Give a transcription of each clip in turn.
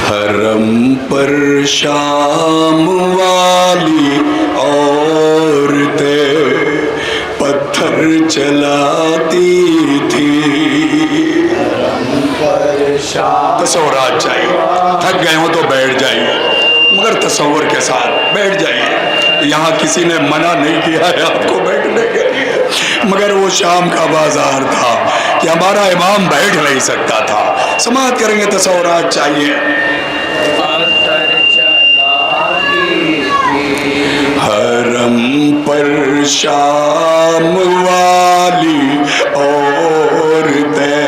حرم پر شام والی عورتیں پتھر چلاتی تھی. تصورات چاہیے. تھک گئے ہوں تو بیٹھ جائیے, مگر تصور کے ساتھ بیٹھ جائیے. یہاں کسی نے منع نہیں کیا ہے آپ کو بیٹھنے کے لیے, مگر وہ شام کا بازار تھا کہ ہمارا امام بیٹھ نہیں سکتا تھا. سماعت کریں گے. تصورات چاہیے. حرم پر شام والی عورتیں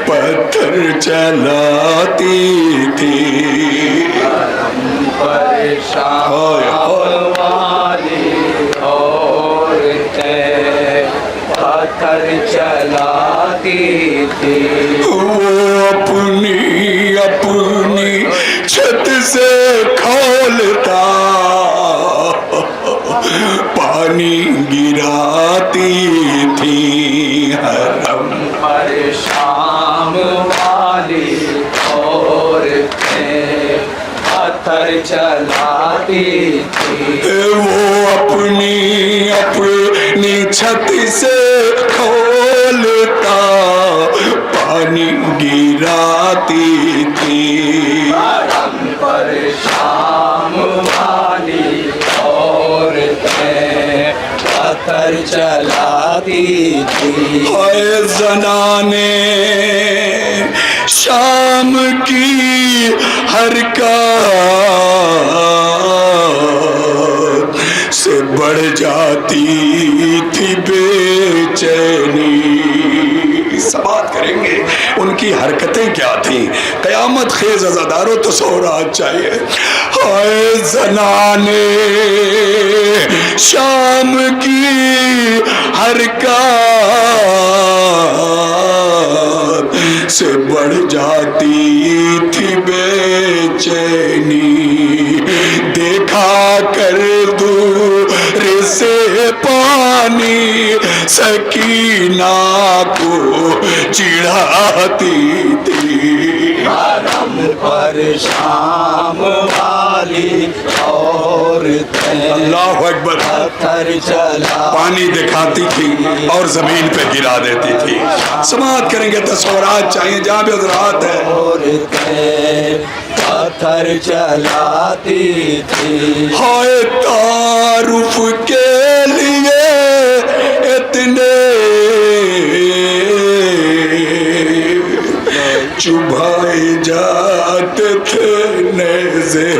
پتھر چلاتی تھی. حرم پر شام والی عورتیں پتھر چلاتی تھی. وہ اپنی اپنی چھت سے کھولتا پانی گراتی تھی. حرم پر شام والی عورتیں پتھر چلاتی تھی. وہ اپنی اپنی چھت سے کھولتا پانی گراتی تھی. حرم پر شام والی عورتیں پتھر چلاتی تھی. اے زنانے شام کی حرکات سے بڑھ جاتی تھی بے چینی. سماعت کریں گے. ان کی حرکتیں کیا تھیں؟ قیامت خیز عزادارو تصورات چاہیے. اے زنانے شام کی حرکات سے بڑھ جاتی تھی بے چینی. دیکھا کر دور سے پانی سکینہ کو چڑھاتی تھی. حرم پر شام والی عورتیں اللہ اکبر. پتھر چلا پانی دکھاتی تھی اور زمین پہ گرا دیتی تھی. سماعت کریں گے. تصورات چاہیے. جہاں بھی حضرات ہیں. عورتیں پتھر چلاتی تھی. ہائے تعارف کے لیے اتنے چبھائے جاتے تھے نیزے.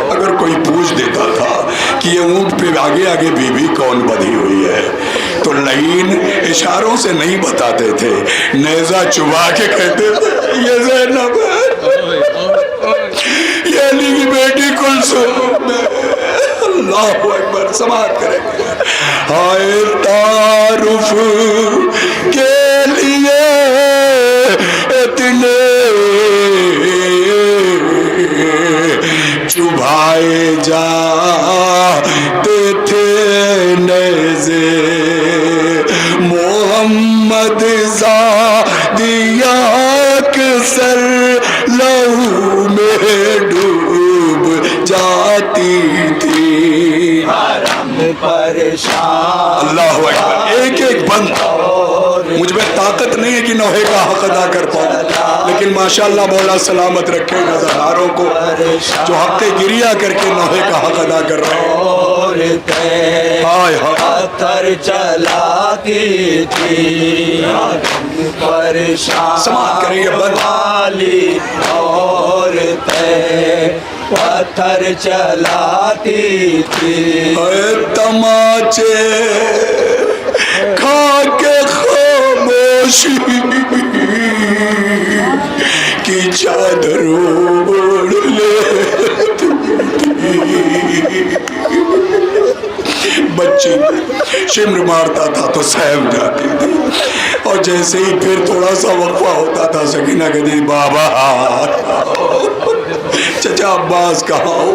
اگر کوئی پوچھ دیتا تھا کہ یہ اونٹ پہ آگے آگے بی بی کون بدھی ہوئی ہے تو لعین اشاروں سے نہیں بتاتے تھے, نیزہ چبھا کے کہتے تھے یہ زینب ہے, یہ علی کی بیٹی کلثوم ہے. اللہ اکبر. سماعت کریں گے. ہائے تعارف کے لیے اتنے چبھائے جاتے تھے نیزے. محمد زادیہ اکثر لہو میں ڈوب جاتی تھی. حرم پر شام اللہ اکبر. ایک ایک بند. مجھ میں طاقت نہیں ہے کہ نوحے کا حق ادا کر پاؤں, لیکن ماشاءاللہ مولا سلامت رکھے نظراروں کو جو حق گریہ کر کے نوحے کا حق ادا کر رہے ہیں. پتھر چلاتی تھی. حرم پر سماعت کریں گے. بند. والی عورتیں پتھر چلاتی تھی. اے تماچے کھا کے خاموشی کی چادر اوڑھ لیتی. بچی شمر مارتا تھا تو سہم جاتی تھی, اور جیسے ہی پھر تھوڑا سا وقفہ ہوتا تھا سکینہ کہتی بابا چچا عباس کہاں ہو,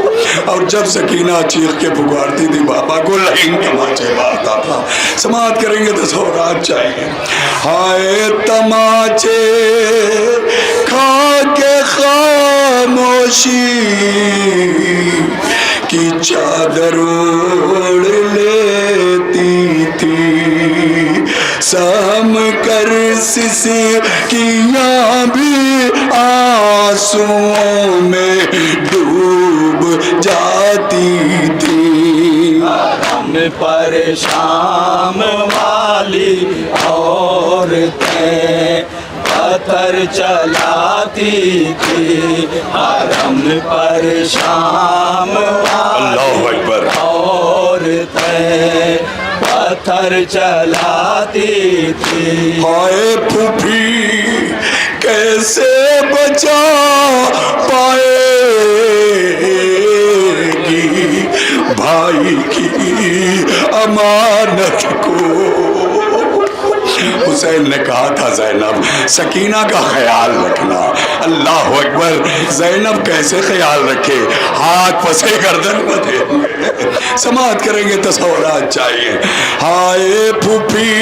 اور جب سکینہ چیخ کے پکارتی تھی بابا کو لائن تماچے مارتا تھا. سماعت کریں گے. تصورات چاہیے. ہائے تماچے کھا खामोशी की चादर ओढ़ लेती थी, सहम कर सिसकियां भी आंसुओं में डूब जाती थी। हरम पर शाम वाली औरतें पत्थर चलाती थी, हरम पर शाम अल्लाहु अकबर। औरतें पत्थर चलाती थी। हाय फूफी कैसे बचा पाएगी भाई की अमानत को। हुसैन ने कहा था ज़ैनब सकीना का ख्याल रखना। अल्लाह अकबर, ज़ैनब कैसे ख्याल रखे, हाथ फंसे गर्दन बंधे। समाअत करेंगे तसव्वुरात चाहिए। हाय फूफी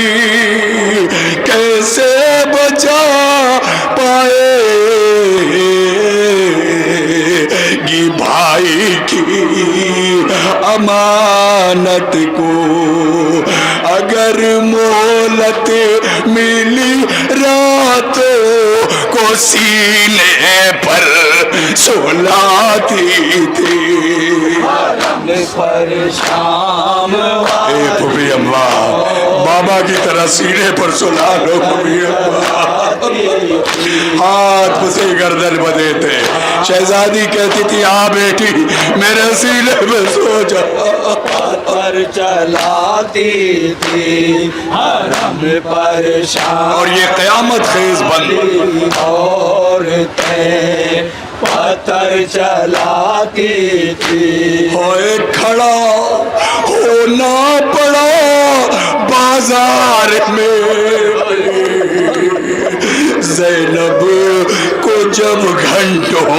कैसे बचा पाएगी भाई की अमानत को, अगर मोहलत मिली रातों को सीने पर सुलाती थी। हरम पर शाम ए फूफी अम्मा, बाबा की तरह सीने पर सुला लो फूफी अम्मा। हाथ से गर्दन बंधे थे। शहजादी कहती थी आ बेटी मेरे सीने में सो जा। पर चलाती थी हरम पर शाम, और ये क़यामत खेज बंद औरतें पत्थर चलाती थी। होए खड़ा होना पड़ा बाजार में ज़ैनब को जब घंटों,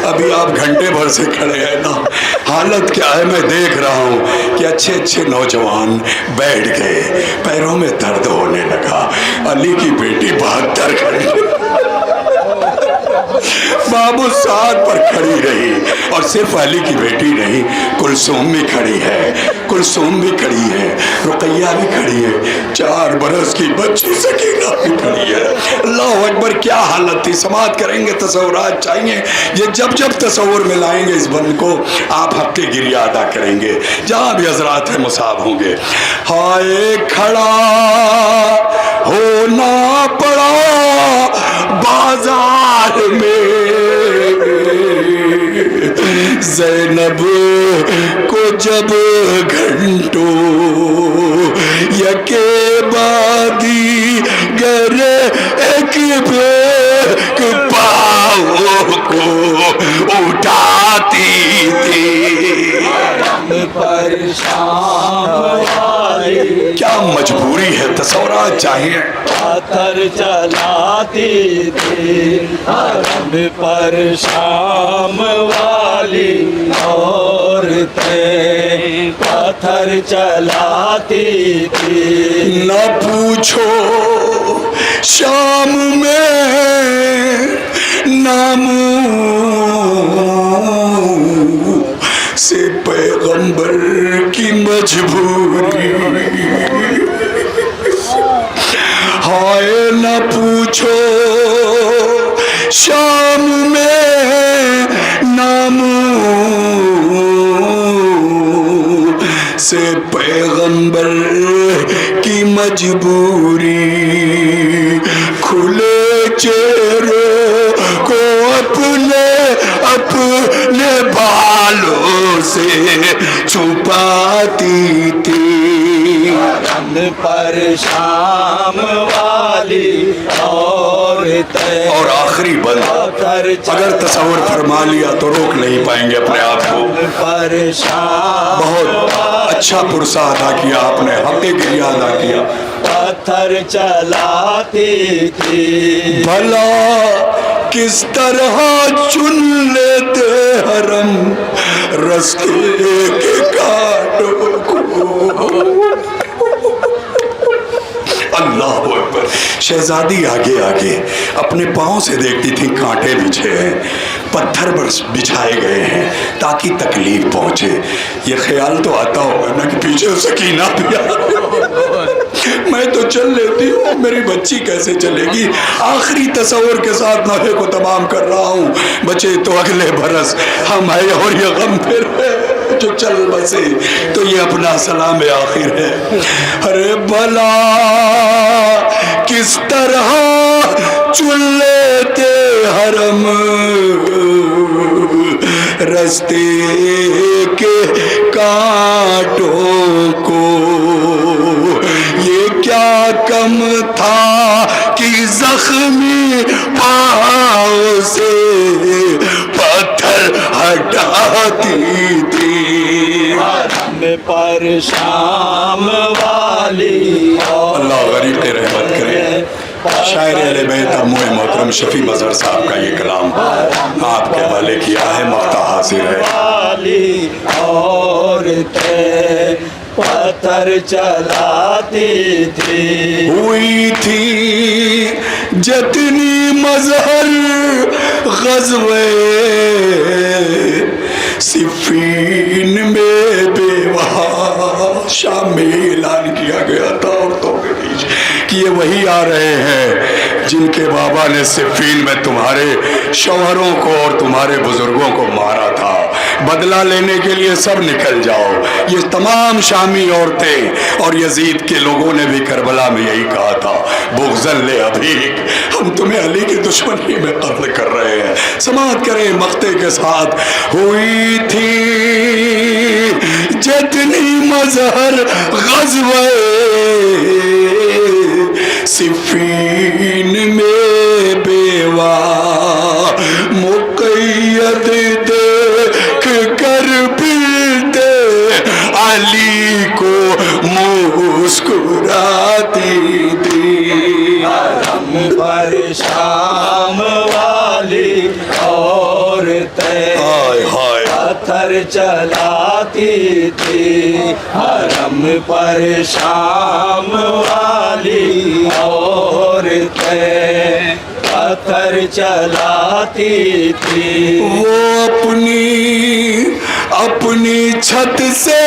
अभी आप घंटे भर से खड़े हैं ना, हालत क्या है मैं देख रहा हूँ कि अच्छे अच्छे नौजवान बैठ गए, पैरों में दर्द होने लगा। अली की बेटी 72 घंटे बाबू साथ पर खड़ी रही, और सिर्फ अली की बेटी नहीं, कुलसूम भी खड़ी है, कुलसूम भी खड़ी है, रुकैया भी खड़ी है, 4 बरस की बच्ची सकीना भी खड़ी है। अल्लाह अकबर, क्या हालत थी। समाअत करेंगे तसव्वुरात चाहिए। ये जब जब तसव्वुर में लाएंगे इस बंद को, आप हफ्ते गिरिया अदा करेंगे, जहाँ भी हजरात है मुसाब होंगे। हाय खड़ा होना पड़ा बाजार में ज़ैनब को जब घंटों यके बादी गरे एक बेक पाँव को उठाती थी। पर शाम आई, क्या मजबूरी है, तसव्वुरात चाहिए। पत्थर चलाती थी हरम पर शाम वाली औरतें पत्थर चलाती थी। न पूछो शाम में नामू से पैगंबर की मजबूरी। हाय न पूछो शाम में नामू से पैगंबर की मजबूरी। खुले चेहरों को अपने अपने बालों से छुपाती थी। हरम पर शाम वाली औरतें और आखिरी बंद, अगर तसव्वुर फरमा लिया तो रोक नहीं पाएंगे अपने आप को। पर शाम बहुत अच्छा पुरसा अदा किया आपने, हक़े गिरिया अदा किया। पत्थर चलाती थी भला किस तरह चुन लेते हरम रस्ते के कांटों को। अल्लाह अकबर। शहजादी आगे आगे अपने पाँव से देखती थी कांटे बिछे हैं, पत्थर बिछाए गए हैं ताकि तकलीफ पहुंचे। ये ख्याल तो आता होगा ना कि पीछे सकीना भी आ रही हो। मैं तो चल लेती हूँ, मेरी बच्ची कैसे चलेगी। आखिरी तस्वर के साथ नफे को तमाम कर रहा हूँ, बचे तो अगले बरस हम है और ये गम फिर है जो चल बसे, तो ये अपना सलाम आखिर है। अरे भला किस तरह चुन लेते हरम रस्ते के कांटों को, ये क्या कम था कि जख्मी पाँव से पत्थर हटाती थी। हरम पर शाम वाली अल्लाह गरीब के रहमत करे। शायर अहले बैत अम्मो मोहतरम शफी मजहर साहब का ये कलाम आपके हवाले किया है, मक्ता हाजिर है। वाली औरतें पत्थर चलाती थी, हुई थी जतनी मजहर ग़ज़वे सिफ़ीन में बेवहा। शाम में ऐलान किया गया था औरतों के बीच कि ये वही आ रहे हैं जिनके बाबा ने सिफ़ीन में तुम्हारे शौहरों को और तुम्हारे बुजुर्गों को मारा था। बदला लेने के लिए सब निकल जाओ। ये तमाम शामी औरतें और यजीद के लोगों ने भी करबला में यही कहा था, बुग़्ज़न ले अभीक, हम तुम्हें अली की दुश्मनी में कत्ल कर रहे हैं। समाअत करें मक्ते के साथ। हुई थी जितनी मजहर ग़ज़वे सिफ़ीन में बेवा, मुक़य्यद देख कर फिरते अली को मुस्कुराती थी। हरम पर शाम वाली औरतें हाय हाय पत्थर चलाती थी, हरम पर शाम वाली औरतें पत्थर चलाती थी। वो अपनी छत से